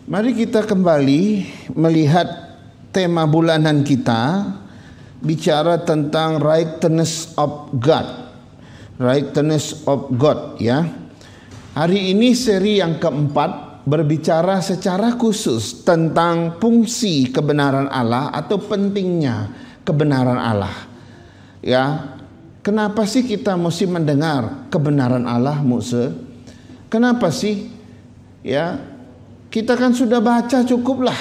Mari kita kembali melihat tema bulanan kita, bicara tentang righteousness of God. Righteousness of God, ya. Hari ini seri yang keempat berbicara secara khusus tentang fungsi kebenaran Allah atau pentingnya kebenaran Allah. Ya, kenapa sih kita mesti mendengar kebenaran Allah, Musa? Kenapa sih? Ya, kita kan sudah baca cukuplah.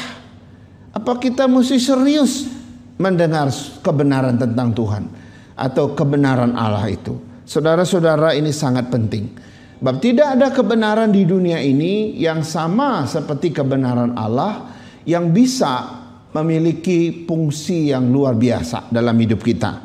Apa kita mesti serius mendengar kebenaran tentang Tuhan atau kebenaran Allah itu? Saudara-saudara, ini sangat penting. Sebab tidak ada kebenaran di dunia ini yang sama seperti kebenaran Allah yang bisa memiliki fungsi yang luar biasa dalam hidup kita.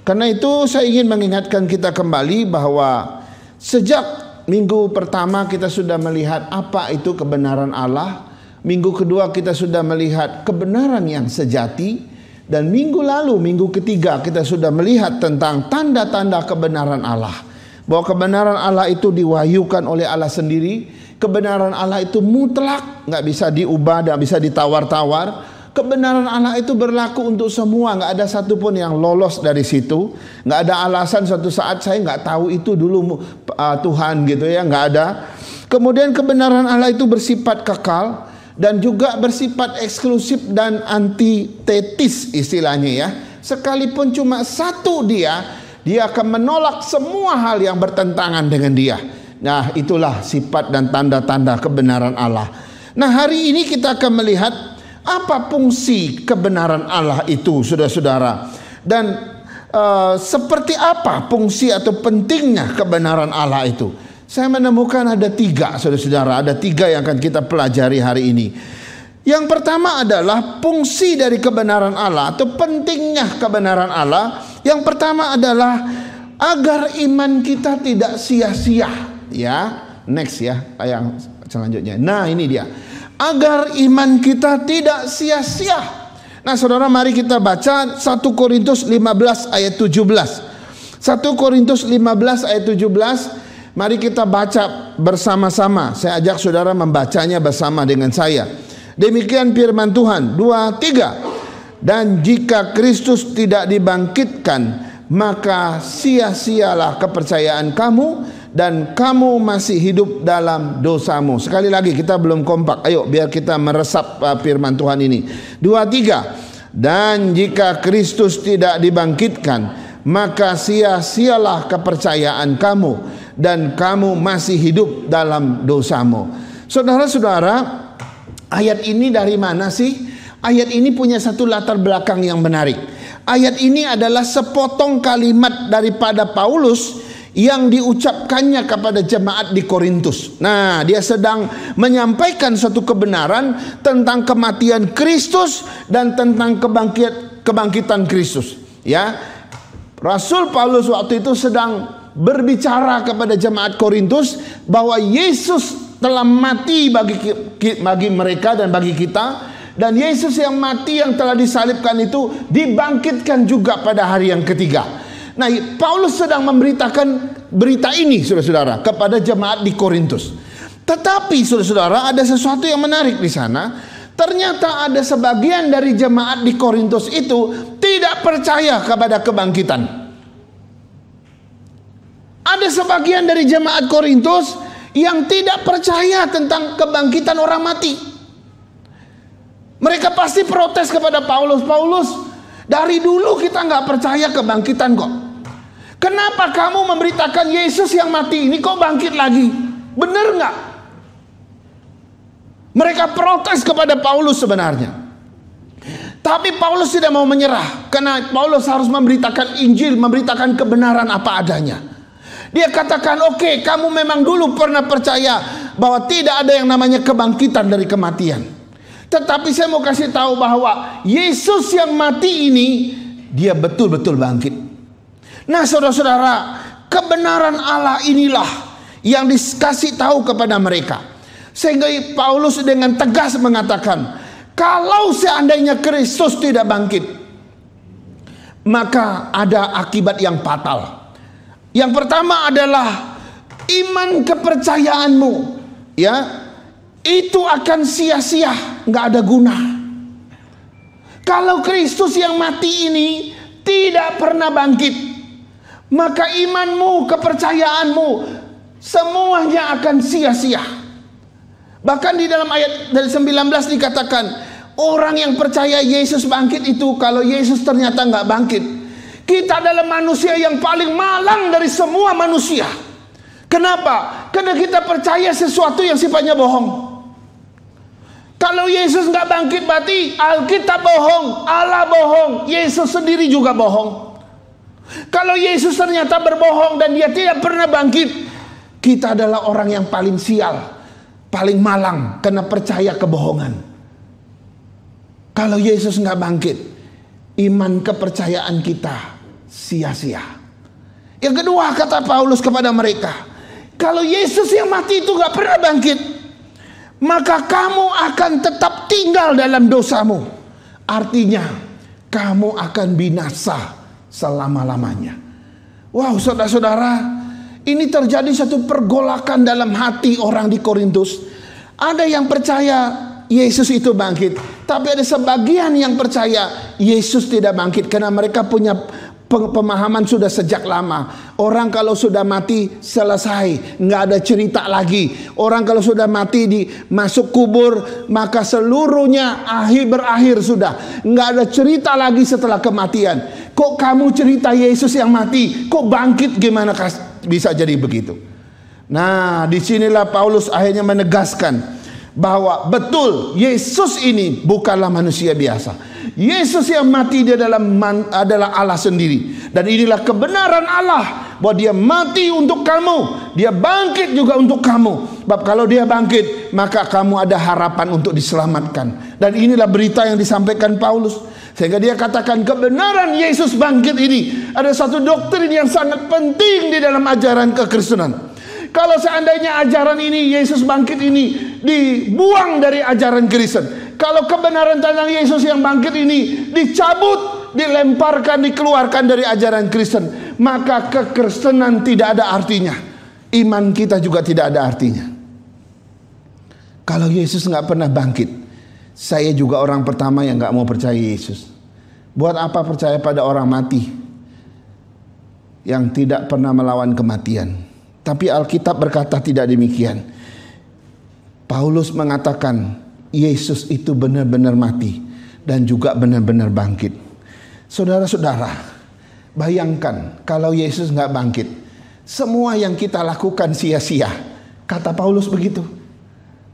Karena itu saya ingin mengingatkan kita kembali bahwa sejak minggu pertama kita sudah melihat apa itu kebenaran Allah. Minggu kedua kita sudah melihat kebenaran yang sejati. Dan minggu lalu, minggu ketiga kita sudah melihat tentang tanda-tanda kebenaran Allah. Bahwa kebenaran Allah itu diwahyukan oleh Allah sendiri. Kebenaran Allah itu mutlak, gak bisa diubah, gak bisa ditawar-tawar. Kebenaran Allah itu berlaku untuk semua, nggak ada satupun yang lolos dari situ. Nggak ada alasan suatu saat saya nggak tahu itu dulu Tuhan gitu ya, nggak ada. Kemudian kebenaran Allah itu bersifat kekal dan juga bersifat eksklusif dan antitetis istilahnya ya. Sekalipun cuma satu dia akan menolak semua hal yang bertentangan dengan dia. Nah, itulah sifat dan tanda-tanda kebenaran Allah. Nah, hari ini kita akan melihat apa fungsi kebenaran Allah itu, saudara-saudara, dan seperti apa fungsi atau pentingnya kebenaran Allah itu. Saya menemukan ada tiga, saudara-saudara, ada tiga yang akan kita pelajari hari ini. Yang pertama adalah fungsi dari kebenaran Allah atau pentingnya kebenaran Allah. Yang pertama adalah agar iman kita tidak sia-sia. Ya, next ya, yang selanjutnya. Nah, ini dia. Agar iman kita tidak sia-sia. Nah, saudara, mari kita baca 1 Korintus 15 ayat 17. 1 Korintus 15 ayat 17. Mari kita baca bersama-sama. Saya ajak saudara membacanya bersama dengan saya. Demikian firman Tuhan. 2, 3. Dan jika Kristus tidak dibangkitkan, maka sia-sialah kepercayaan kamu, dan kamu masih hidup dalam dosamu. Sekali lagi, kita belum kompak. Ayo biar kita meresap firman Tuhan ini. 2, 3. Dan jika Kristus tidak dibangkitkan, maka sia-sialah kepercayaan kamu, dan kamu masih hidup dalam dosamu. Saudara-saudara, ayat ini dari mana sih? Ayat ini punya satu latar belakang yang menarik. Ayat ini adalah sepotong kalimat daripada Paulus yang diucapkannya kepada jemaat di Korintus. Nah, dia sedang menyampaikan suatu kebenaran tentang kematian Kristus dan tentang kebangkitan Kristus. Ya, Rasul Paulus waktu itu sedang berbicara kepada jemaat Korintus bahwa Yesus telah mati bagi mereka dan bagi kita, dan Yesus yang mati yang telah disalibkan itu dibangkitkan juga pada hari yang ketiga. Nah, Paulus sedang memberitakan berita ini, saudara-saudara, kepada jemaat di Korintus. Tetapi, saudara-saudara, ada sesuatu yang menarik di sana. Ternyata ada sebagian dari jemaat di Korintus itu tidak percaya kepada kebangkitan. Ada sebagian dari jemaat Korintus yang tidak percaya tentang kebangkitan orang mati. Mereka pasti protes kepada Paulus. Paulus, dari dulu kita nggak percaya kebangkitan kok. Kenapa kamu memberitakan Yesus yang mati ini kok bangkit lagi? Benar nggak? Mereka protes kepada Paulus sebenarnya. Tapi Paulus tidak mau menyerah, karena Paulus harus memberitakan Injil, memberitakan kebenaran apa adanya. Dia katakan, oke, kamu memang dulu pernah percaya bahwa tidak ada yang namanya kebangkitan dari kematian. Tetapi saya mau kasih tahu bahwa Yesus yang mati ini, dia betul-betul bangkit. Nah, saudara-saudara, kebenaran Allah inilah yang dikasih tahu kepada mereka. Sehingga Paulus dengan tegas mengatakan, kalau seandainya Kristus tidak bangkit, maka ada akibat yang fatal. Yang pertama adalah iman kepercayaanmu, ya, itu akan sia-sia, nggak ada guna. Kalau Kristus yang mati ini tidak pernah bangkit, maka imanmu, kepercayaanmu semuanya akan sia-sia. Bahkan di dalam ayat dari 19 dikatakan, orang yang percaya Yesus bangkit itu, kalau Yesus ternyata nggak bangkit, kita adalah manusia yang paling malang dari semua manusia. Kenapa? Karena kita percaya sesuatu yang sifatnya bohong. Kalau Yesus nggak bangkit, berarti Alkitab bohong, Allah bohong, Yesus sendiri juga bohong. Kalau Yesus ternyata berbohong dan dia tidak pernah bangkit, kita adalah orang yang paling sial, paling malang karena percaya kebohongan. Kalau Yesus nggak bangkit, iman kepercayaan kita sia-sia. Yang kedua, kata Paulus kepada mereka, kalau Yesus yang mati itu nggak pernah bangkit, maka kamu akan tetap tinggal dalam dosamu. Artinya kamu akan binasa selama-lamanya. Wow, saudara-saudara, ini terjadi satu pergolakan dalam hati orang di Korintus. Ada yang percaya Yesus itu bangkit, tapi ada sebagian yang percaya Yesus tidak bangkit karena mereka punya pemahaman sudah sejak lama. Orang kalau sudah mati selesai, nggak ada cerita lagi. Orang kalau sudah mati masuk kubur, maka seluruhnya berakhir sudah. Nggak ada cerita lagi setelah kematian. Kok kamu cerita Yesus yang mati, kok bangkit, gimana bisa jadi begitu? Nah, disinilah Paulus akhirnya menegaskan bahwa betul Yesus ini bukanlah manusia biasa. Yesus yang mati dia adalah Allah sendiri. Dan inilah kebenaran Allah, bahwa dia mati untuk kamu, dia bangkit juga untuk kamu. Sebab kalau dia bangkit, maka kamu ada harapan untuk diselamatkan. Dan inilah berita yang disampaikan Paulus. Sehingga dia katakan kebenaran Yesus bangkit ini ada satu doktrin yang sangat penting di dalam ajaran kekristenan. Kalau seandainya ajaran ini, Yesus bangkit ini dibuang dari ajaran Kristen, kalau kebenaran tentang Yesus yang bangkit ini dicabut, dilemparkan, dikeluarkan dari ajaran Kristen, maka kekristenan tidak ada artinya. Iman kita juga tidak ada artinya. Kalau Yesus nggak pernah bangkit, saya juga orang pertama yang nggak mau percaya Yesus. Buat apa percaya pada orang mati yang tidak pernah melawan kematian? Tapi Alkitab berkata tidak demikian. Paulus mengatakan Yesus itu benar-benar mati dan juga benar-benar bangkit. Saudara-saudara, bayangkan kalau Yesus nggak bangkit, semua yang kita lakukan sia-sia. Kata Paulus begitu.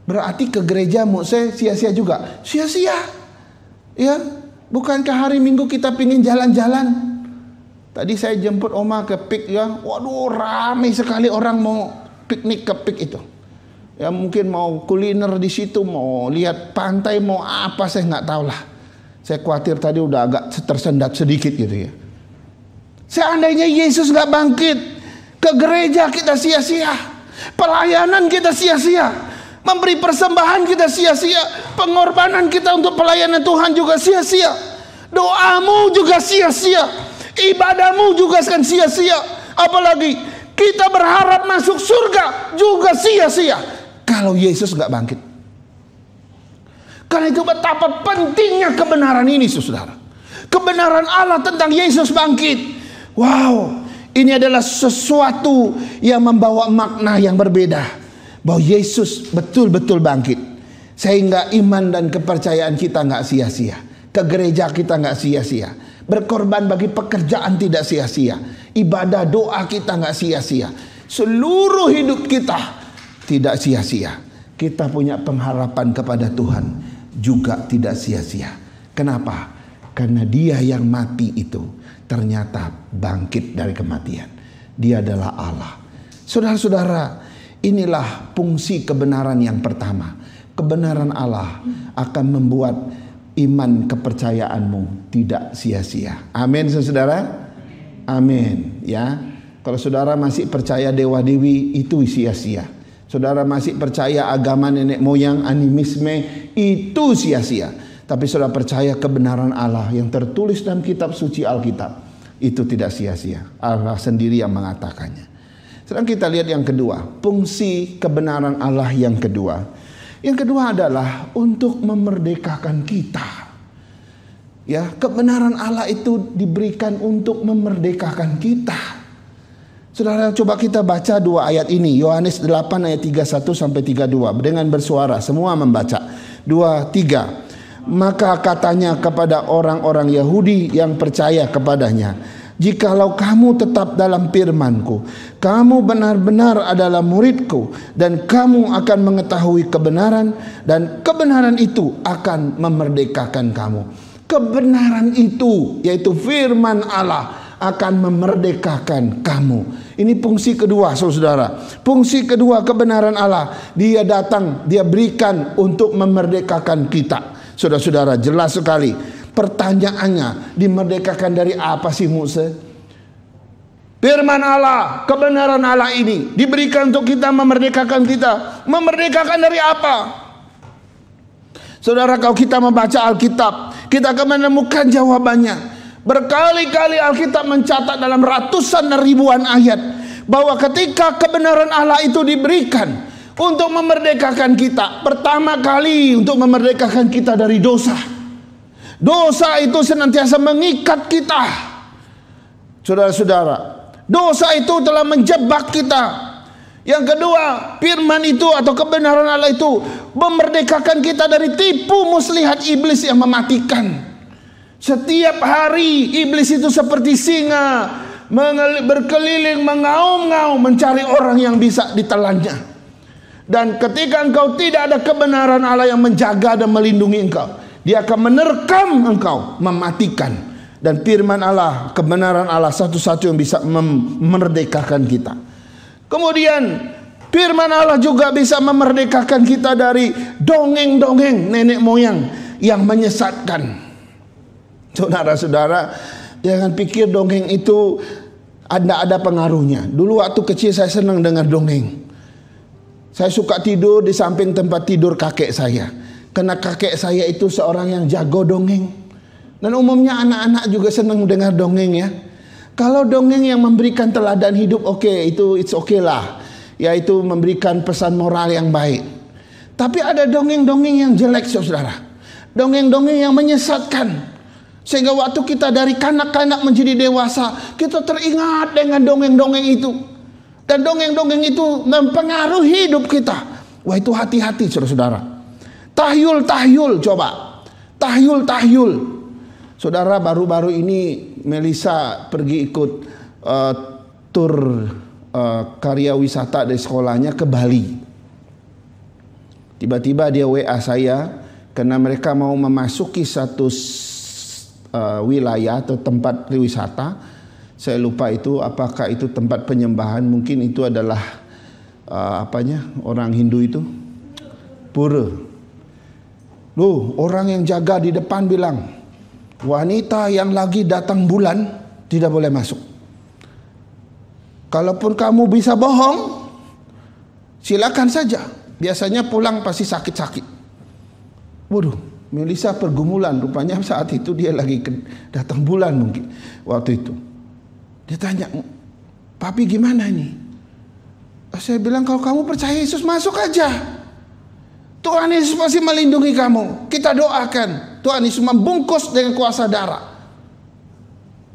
Berarti ke gereja saya sia-sia juga. Sia-sia. Ya, bukankah hari Minggu kita pingin jalan-jalan? Tadi saya jemput Oma ke PIK ya. Waduh, ramai sekali orang mau piknik ke PIK itu. Ya mungkin mau kuliner di situ, mau lihat pantai, mau apa, saya nggak tahu lah. Saya khawatir tadi udah agak tersendat sedikit gitu ya. Seandainya Yesus nggak bangkit, ke gereja kita sia-sia, pelayanan kita sia-sia, memberi persembahan kita sia-sia, pengorbanan kita untuk pelayanan Tuhan juga sia-sia, doamu juga sia-sia, ibadahmu juga akan sia-sia. Apalagi kita berharap masuk surga juga sia-sia kalau Yesus nggak bangkit. Karena itu betapa pentingnya kebenaran ini, saudara. Kebenaran Allah tentang Yesus bangkit. Wow, ini adalah sesuatu yang membawa makna yang berbeda. Bahwa Yesus betul-betul bangkit. Sehingga iman dan kepercayaan kita nggak sia-sia. Ke gereja kita nggak sia-sia. Berkorban bagi pekerjaan tidak sia-sia. Ibadah doa kita nggak sia-sia. Seluruh hidup kita tidak sia-sia. Kita punya pengharapan kepada Tuhan juga tidak sia-sia. Kenapa? Karena Dia yang mati itu ternyata bangkit dari kematian. Dia adalah Allah. Saudara-saudara, inilah fungsi kebenaran yang pertama. Kebenaran Allah akan membuat iman kepercayaanmu tidak sia-sia. Amin, saudara. Amin. Ya, kalau saudara masih percaya dewa dewi itu sia-sia. Saudara masih percaya agama nenek moyang, animisme, itu sia-sia. Tapi saudara percaya kebenaran Allah yang tertulis dalam kitab suci Alkitab, itu tidak sia-sia. Allah sendiri yang mengatakannya. Sekarang kita lihat yang kedua, fungsi kebenaran Allah yang kedua. Yang kedua adalah untuk memerdekakan kita. Ya, kebenaran Allah itu diberikan untuk memerdekakan kita. Saudara, coba kita baca dua ayat ini. Yohanes 8 ayat 31 sampai 32 dengan bersuara, semua membaca. 2, 3. Maka katanya kepada orang-orang Yahudi yang percaya kepadanya, jikalau kamu tetap dalam firman-Ku, kamu benar-benar adalah murid-Ku, dan kamu akan mengetahui kebenaran, dan kebenaran itu akan memerdekakan kamu. Kebenaran itu, yaitu firman Allah, akan memerdekakan kamu. Ini fungsi kedua, saudara. Fungsi kedua kebenaran Allah, dia datang, dia berikan untuk memerdekakan kita. Saudara-saudara, jelas sekali. Pertanyaannya, dimerdekakan dari apa sih Musa? Firman Allah, kebenaran Allah ini diberikan untuk kita, memerdekakan kita. Memerdekakan dari apa? Saudara, kalau kita membaca Alkitab, kita akan menemukan jawabannya. Berkali-kali Alkitab mencatat dalam ratusan dan ribuan ayat bahwa ketika kebenaran Allah itu diberikan untuk memerdekakan kita, pertama kali untuk memerdekakan kita dari dosa. Dosa itu senantiasa mengikat kita. Saudara-saudara, dosa itu telah menjebak kita. Yang kedua, firman itu atau kebenaran Allah itu memerdekakan kita dari tipu muslihat iblis yang mematikan. Setiap hari iblis itu seperti singa, berkeliling mengaum-ngaum mencari orang yang bisa ditelannya. Dan ketika engkau tidak ada kebenaran Allah yang menjaga dan melindungi engkau, dia akan menerkam engkau, mematikan. Dan firman Allah, kebenaran Allah satu-satu yang bisa memerdekakan kita. Kemudian firman Allah juga bisa memerdekakan kita dari dongeng-dongeng nenek moyang yang menyesatkan. Saudara-saudara, jangan pikir dongeng itu ada pengaruhnya. Dulu waktu kecil saya senang dengar dongeng. Saya suka tidur di samping tempat tidur kakek saya. Karena kakek saya itu seorang yang jago dongeng. Dan umumnya anak-anak juga senang dengar dongeng ya. Kalau dongeng yang memberikan teladan hidup, it's okay lah. Yaitu memberikan pesan moral yang baik. Tapi ada dongeng-dongeng yang jelek, saudara. Dongeng-dongeng yang menyesatkan. Sehingga waktu kita dari kanak-kanak menjadi dewasa, kita teringat dengan dongeng-dongeng itu. Dan dongeng-dongeng itu mempengaruhi hidup kita. Wah, itu hati-hati, saudara-saudara. Tahyul-tahyul, coba. Tahyul-tahyul. Saudara, baru-baru ini Melisa pergi ikut tur karya wisata dari sekolahnya ke Bali. Tiba-tiba dia WA saya karena mereka mau memasuki satu wilayah atau tempat wisata. Saya lupa itu apakah itu tempat penyembahan, mungkin itu adalah orang Hindu itu, pura. Loh, orang yang jaga di depan bilang, wanita yang lagi datang bulan tidak boleh masuk. Kalaupun kamu bisa bohong, silakan saja. Biasanya pulang pasti sakit-sakit. Waduh, Melisa pergumulan. Rupanya saat itu dia lagi datang bulan mungkin waktu itu. Dia tanya, papi gimana ini? Saya bilang, kalau kamu percaya Yesus, masuk aja. Tuhan Yesus pasti melindungi kamu. Kita doakan Tuhan Yesus membungkus dengan kuasa darah.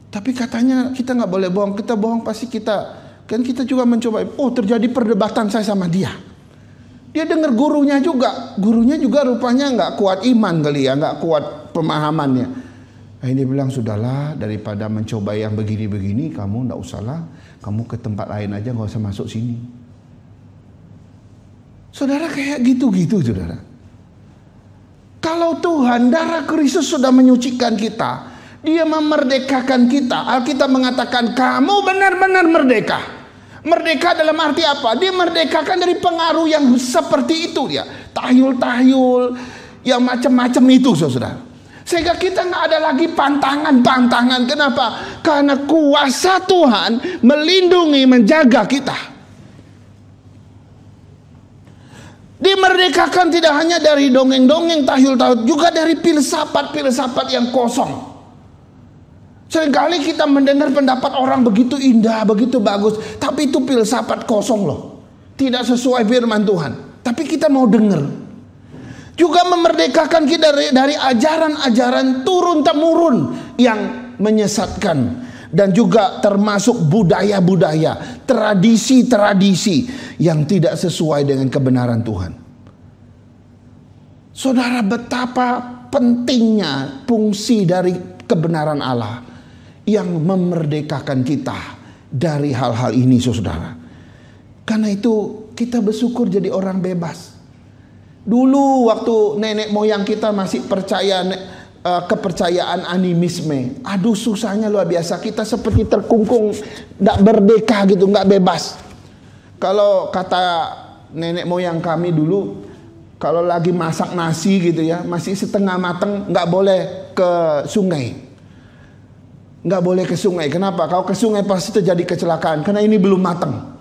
Tapi katanya kita gak boleh bohong. Kita bohong pasti kita juga mencoba. Oh, terjadi perdebatan saya sama dia. Dia dengar gurunya juga. Gurunya juga rupanya gak kuat iman kali ya, gak kuat pemahamannya. Nah, ini bilang, sudahlah, daripada mencoba yang begini-begini, kamu gak usahlah. Kamu ke tempat lain aja, gak usah masuk sini. Saudara, kayak gitu-gitu, saudara. Kalau Tuhan, darah Kristus sudah menyucikan kita, Dia memerdekakan kita. Alkitab mengatakan kamu benar-benar merdeka. Merdeka dalam arti apa? Dia merdekakan dari pengaruh yang seperti itu dia. Tahyul-tahyul, yang macam-macam itu, saudara. Sehingga kita nggak ada lagi pantangan-pantangan. Kenapa? Karena kuasa Tuhan melindungi, menjaga kita. Dimerdekakan tidak hanya dari dongeng-dongeng, tahyul-tahyul, juga dari filsafat-filsafat yang kosong. Seringkali kita mendengar pendapat orang begitu indah, begitu bagus, tapi itu filsafat kosong loh. Tidak sesuai firman Tuhan. Tapi kita mau dengar. juga memerdekakan kita dari ajaran-ajaran turun-temurun yang menyesatkan, dan juga termasuk budaya-budaya, tradisi-tradisi yang tidak sesuai dengan kebenaran Tuhan. Saudara, betapa pentingnya fungsi dari kebenaran Allah yang memerdekakan kita dari hal-hal ini, saudara. Karena itu kita bersyukur jadi orang bebas. Dulu waktu nenek moyang kita masih percaya kepercayaan animisme, aduh susahnya luar biasa. Kita seperti terkungkung, tidak merdeka gitu, nggak bebas. Kalau kata nenek moyang kami dulu, kalau lagi masak nasi gitu ya, masih setengah matang, nggak boleh ke sungai. Nggak boleh ke sungai. Kenapa? Kalau ke sungai pasti terjadi kecelakaan, karena ini belum matang.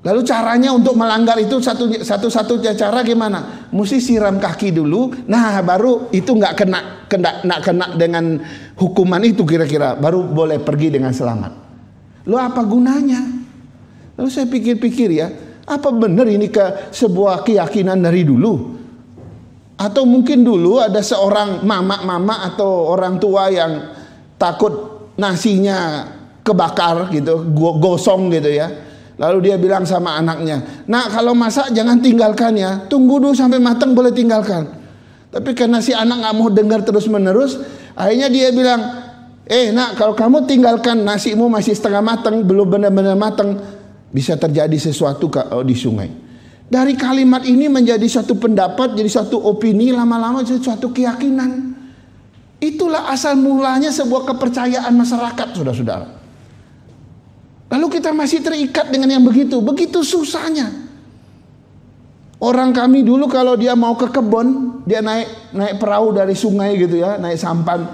Lalu caranya untuk melanggar itu satu-satunya cara gimana? Mesti siram kaki dulu. Nah baru itu nggak kena dengan hukuman itu kira-kira. Baru boleh pergi dengan selamat. Lo apa gunanya? Lalu saya pikir-pikir ya, apa benar ini sebuah keyakinan dari dulu? Atau mungkin dulu ada seorang mama atau orang tua yang takut nasinya kebakar gitu, gosong gitu ya. Lalu dia bilang sama anaknya, "Nak, kalau masak jangan tinggalkan ya. Tunggu dulu sampai matang boleh tinggalkan." Tapi karena si anak gak mau dengar terus menerus, akhirnya dia bilang, "Nak, kalau kamu tinggalkan nasimu masih setengah matang, belum benar-benar matang, bisa terjadi sesuatu di sungai." Dari kalimat ini menjadi satu pendapat, jadi satu opini, lama-lama jadi suatu keyakinan. Itulah asal mulanya sebuah kepercayaan masyarakat, saudara-saudara. Lalu kita masih terikat dengan yang begitu susahnya. Orang kami dulu kalau dia mau ke kebun, dia naik perahu dari sungai gitu ya, naik sampan.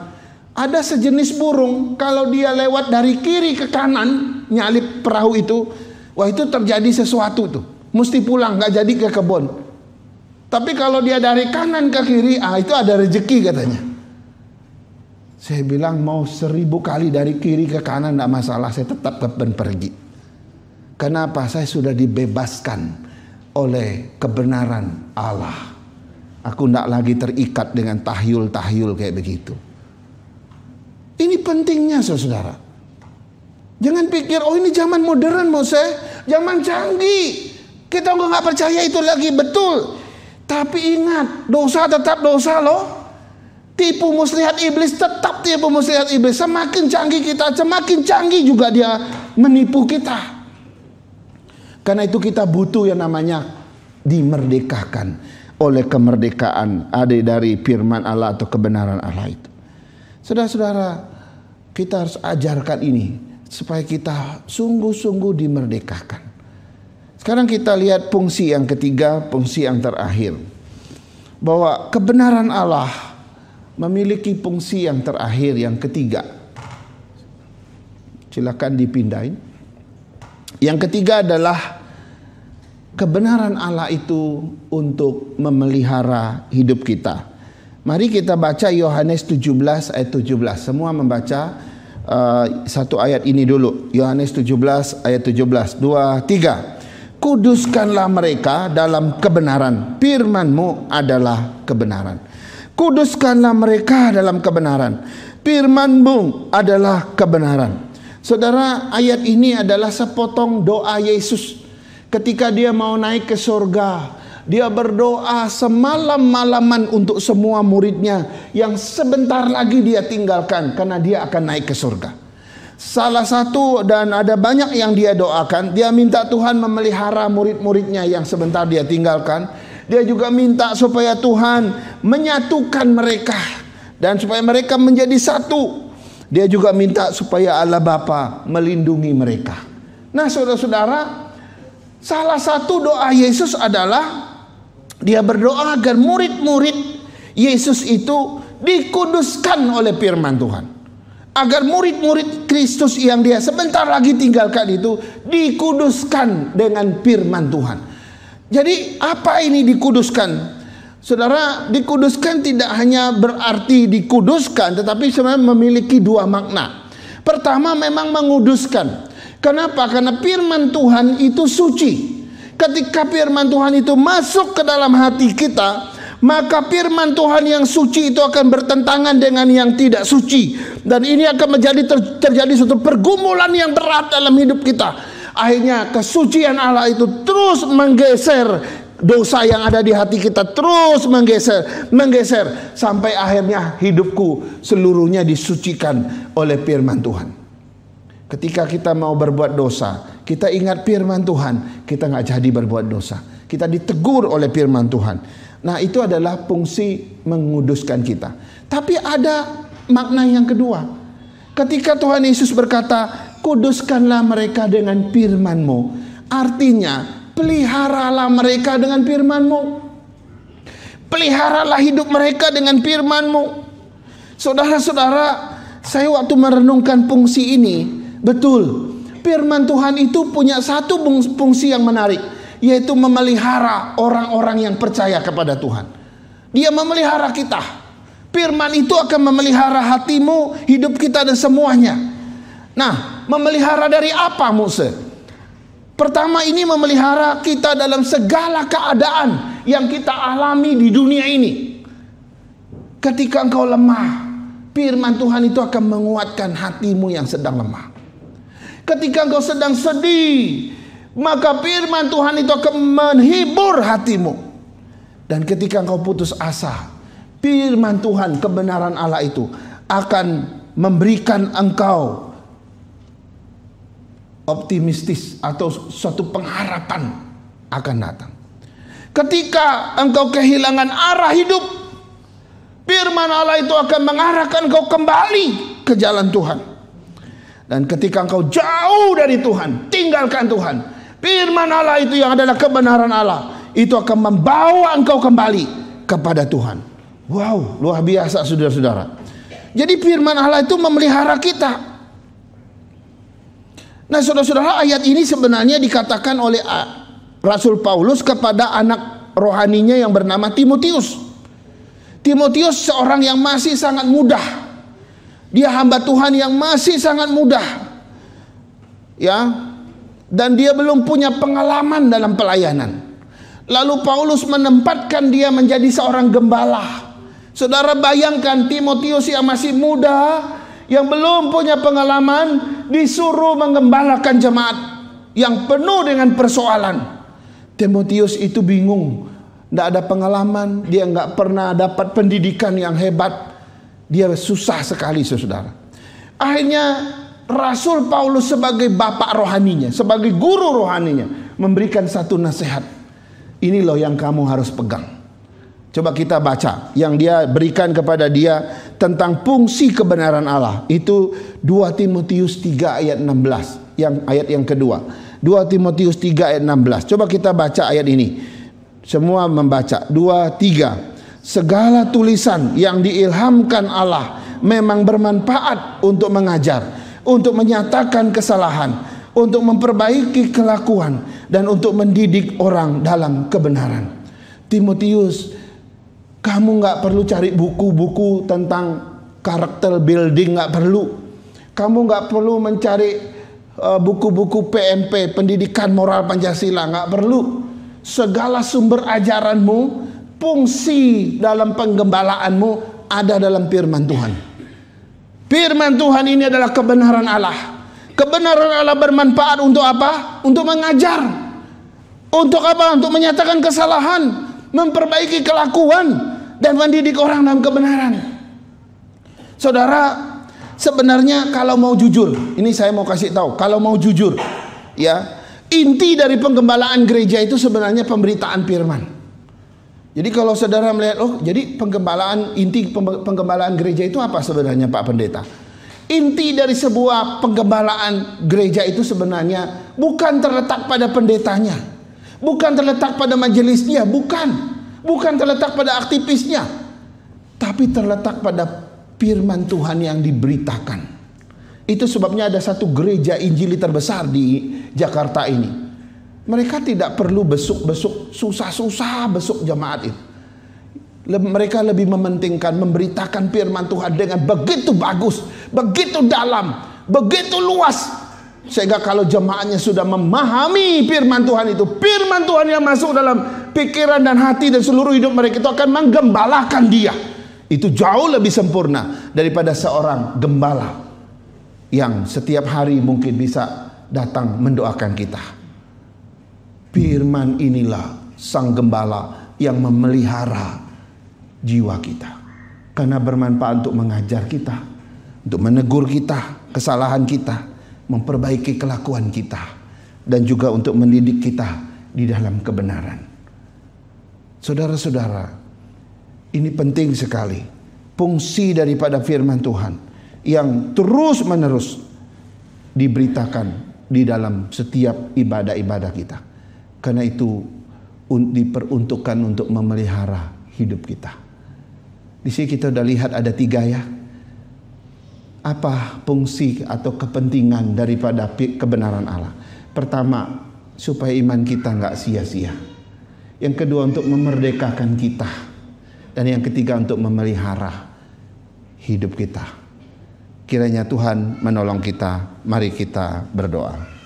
Ada sejenis burung, kalau dia lewat dari kiri ke kanan, nyalip perahu itu, wah itu terjadi sesuatu tuh. Mesti pulang, gak jadi ke kebun. Tapi kalau dia dari kanan ke kiri, itu ada rezeki katanya. Saya bilang mau 1000 kali dari kiri ke kanan tidak masalah, saya tetap akan pergi. Kenapa? Saya sudah dibebaskan oleh kebenaran Allah. Aku tidak lagi terikat dengan tahyul-tahyul kayak begitu. Ini pentingnya saudara. Jangan pikir, oh ini zaman modern Mose, zaman canggih. Kita nggak percaya itu lagi, betul. Tapi ingat, dosa tetap dosa loh. Tipu muslihat iblis tetap tipu muslihat iblis. Semakin canggih kita, semakin canggih juga dia menipu kita. Karena itu kita butuh yang namanya dimerdekakan oleh kemerdekaan ada dari firman Allah atau kebenaran Allah itu. Saudara-saudara, kita harus ajarkan ini supaya kita sungguh-sungguh dimerdekakan. Sekarang kita lihat fungsi yang ketiga, fungsi yang terakhir. Bahwa kebenaran Allah memiliki fungsi yang terakhir, yang ketiga. Silakan dipindahin. Yang ketiga adalah kebenaran Allah itu untuk memelihara hidup kita. Mari kita baca Yohanes 17 ayat 17. Semua membaca satu ayat ini dulu. Yohanes 17 ayat 17. 2, 3. Kuduskanlah mereka dalam kebenaran. Firman-Mu adalah kebenaran. Kuduskanlah mereka dalam kebenaran. Firman-Mu adalah kebenaran. Saudara, ayat ini adalah sepotong doa Yesus ketika dia mau naik ke surga. Dia berdoa semalam-malaman untuk semua muridnya yang sebentar lagi dia tinggalkan karena dia akan naik ke surga. Salah satu dan ada banyak yang dia doakan, dia minta Tuhan memelihara murid-muridnya yang sebentar dia tinggalkan. Dia juga minta supaya Tuhan menyatukan mereka dan supaya mereka menjadi satu. Dia juga minta supaya Allah Bapa melindungi mereka. Nah, saudara-saudara, salah satu doa Yesus adalah dia berdoa agar murid-murid Yesus itu dikuduskan oleh firman Tuhan. Agar murid-murid Kristus yang dia sebentar lagi tinggalkan itu dikuduskan dengan firman Tuhan. Jadi apa ini dikuduskan? Saudara, dikuduskan tidak hanya berarti dikuduskan, tetapi sebenarnya memiliki dua makna. Pertama, memang menguduskan. Kenapa? Karena firman Tuhan itu suci. Ketika firman Tuhan itu masuk ke dalam hati kita, maka firman Tuhan yang suci itu akan bertentangan dengan yang tidak suci. Dan ini akan terjadi suatu pergumulan yang berat dalam hidup kita. Akhirnya kesucian Allah itu terus menggeser dosa yang ada di hati kita, terus menggeser sampai akhirnya hidupku seluruhnya disucikan oleh firman Tuhan. Ketika kita mau berbuat dosa, kita ingat firman Tuhan, kita nggak jadi berbuat dosa. Kita ditegur oleh firman Tuhan. Nah, itu adalah fungsi menguduskan kita. Tapi ada makna yang kedua. Ketika Tuhan Yesus berkata, kuduskanlah mereka dengan firman-Mu, artinya peliharalah mereka dengan firman-Mu. Peliharalah hidup mereka dengan firman-Mu. Saudara-saudara, saya waktu merenungkan fungsi ini, betul, firman Tuhan itu punya satu fungsi yang menarik, yaitu memelihara orang-orang yang percaya kepada Tuhan. Dia memelihara kita. Firman itu akan memelihara hatimu, hidup kita dan semuanya. Nah, memelihara dari apa, Musa? Pertama, ini memelihara kita dalam segala keadaan yang kita alami di dunia ini. Ketika engkau lemah, firman Tuhan itu akan menguatkan hatimu yang sedang lemah. Ketika engkau sedang sedih, maka firman Tuhan itu akan menghibur hatimu. Dan ketika engkau putus asa, firman Tuhan, kebenaran Allah itu akan memberikan engkau optimistis atau suatu pengharapan akan datang. Ketika engkau kehilangan arah hidup, firman Allah itu akan mengarahkan engkau kembali ke jalan Tuhan. Dan ketika engkau jauh dari Tuhan, tinggalkan Tuhan, firman Allah itu yang adalah kebenaran Allah, itu akan membawa engkau kembali kepada Tuhan. Wow, luar biasa saudara-saudara. Jadi firman Allah itu memelihara kita. Nah, saudara-saudara, ayat ini sebenarnya dikatakan oleh Rasul Paulus kepada anak rohaninya yang bernama Timotius. Timotius seorang yang masih sangat mudah. Dia hamba Tuhan yang masih sangat mudah. Ya. Dan dia belum punya pengalaman dalam pelayanan. Lalu Paulus menempatkan dia menjadi seorang gembala. Saudara, bayangkan Timotius yang masih muda, yang belum punya pengalaman, disuruh menggembalakan jemaat yang penuh dengan persoalan. Timotius itu bingung, tidak ada pengalaman, dia nggak pernah dapat pendidikan yang hebat, dia susah sekali, saudara. Akhirnya Rasul Paulus sebagai bapak rohaninya, sebagai guru rohaninya, memberikan satu nasihat. Ini loh yang kamu harus pegang. Coba kita baca yang dia berikan kepada dia tentang fungsi kebenaran Allah. Itu 2 Timotius 3 ayat 16. Ayat yang kedua. 2 Timotius 3 ayat 16. Coba kita baca ayat ini. Semua membaca. 2, 3. Segala tulisan yang diilhamkan Allah memang bermanfaat untuk mengajar, untuk menyatakan kesalahan, untuk memperbaiki kelakuan, dan untuk mendidik orang dalam kebenaran. Timotius, kamu nggak perlu cari buku-buku tentang karakter building, nggak perlu. Kamu nggak perlu mencari buku-buku PMP, pendidikan moral Pancasila, nggak perlu. Segala sumber ajaranmu, fungsi dalam penggembalaanmu ada dalam firman Tuhan. Firman Tuhan ini adalah kebenaran Allah. Kebenaran Allah bermanfaat untuk apa? Untuk mengajar. Untuk apa? Untuk menyatakan kesalahan, memperbaiki kelakuan, dan mendidik orang dalam kebenaran. Saudara, sebenarnya kalau mau jujur, ini saya mau kasih tahu, kalau mau jujur, ya, inti dari penggembalaan gereja itu sebenarnya pemberitaan firman. Jadi kalau saudara melihat, oh, jadi inti penggembalaan gereja itu apa sebenarnya, Pak Pendeta? Inti dari sebuah penggembalaan gereja itu sebenarnya bukan terletak pada pendetanya, bukan terletak pada majelisnya, bukan terletak pada aktivisnya, tapi terletak pada firman Tuhan yang diberitakan. Itu sebabnya ada satu gereja Injili terbesar di Jakarta ini. Mereka tidak perlu besuk-besuk, susah-susah besuk jemaat itu. Mereka lebih mementingkan memberitakan firman Tuhan dengan begitu bagus, begitu dalam, begitu luas. Sehingga kalau jemaatnya sudah memahami firman Tuhan itu, firman Tuhan yang masuk dalam pikiran dan hati dan seluruh hidup mereka itu akan menggembalakan dia. Itu jauh lebih sempurna daripada seorang gembala yang setiap hari mungkin bisa datang mendoakan kita. Firman inilah sang gembala yang memelihara jiwa kita, karena bermanfaat untuk mengajar kita, untuk menegur kita, kesalahan kita, memperbaiki kelakuan kita, dan juga untuk mendidik kita di dalam kebenaran. Saudara-saudara, ini penting sekali fungsi daripada firman Tuhan yang terus-menerus diberitakan di dalam setiap ibadah-ibadah kita. Karena itu diperuntukkan untuk memelihara hidup kita. Di sini kita sudah lihat ada 3 ya. Apa fungsi atau kepentingan daripada kebenaran Allah? Pertama, supaya iman kita nggak sia-sia. Yang kedua, untuk memerdekakan kita. Dan yang ketiga, untuk memelihara hidup kita. Kiranya Tuhan menolong kita. Mari kita berdoa.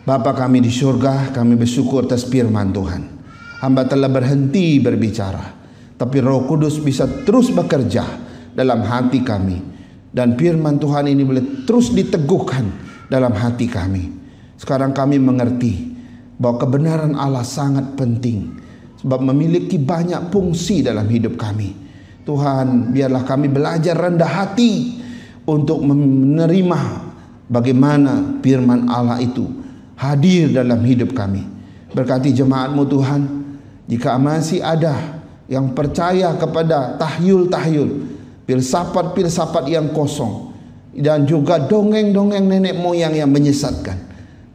Bapa kami di surga, kami bersyukur atas firman Tuhan. Hamba telah berhenti berbicara, tapi Roh Kudus bisa terus bekerja dalam hati kami, dan firman Tuhan ini boleh terus diteguhkan dalam hati kami. Sekarang kami mengerti bahwa kebenaran Allah sangat penting, sebab memiliki banyak fungsi dalam hidup kami. Tuhan, biarlah kami belajar rendah hati untuk menerima bagaimana firman Allah itu hadir dalam hidup kami. Berkati jemaat-Mu Tuhan, jika masih ada yang percaya kepada tahyul-tahyul, filsafat-filsafat yang kosong, dan juga dongeng-dongeng nenek moyang yang menyesatkan,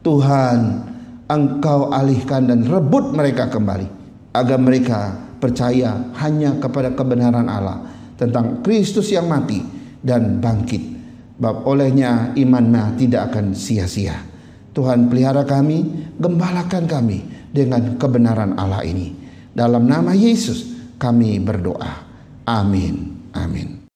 Tuhan, Engkau alihkan dan rebut mereka kembali, agar mereka percaya hanya kepada kebenaran Allah tentang Kristus yang mati dan bangkit. Sebab olehnya imannya tidak akan sia-sia. Tuhan, pelihara kami, gembalakan kami dengan kebenaran Allah ini. Dalam nama Yesus kami berdoa. Amin. Amin.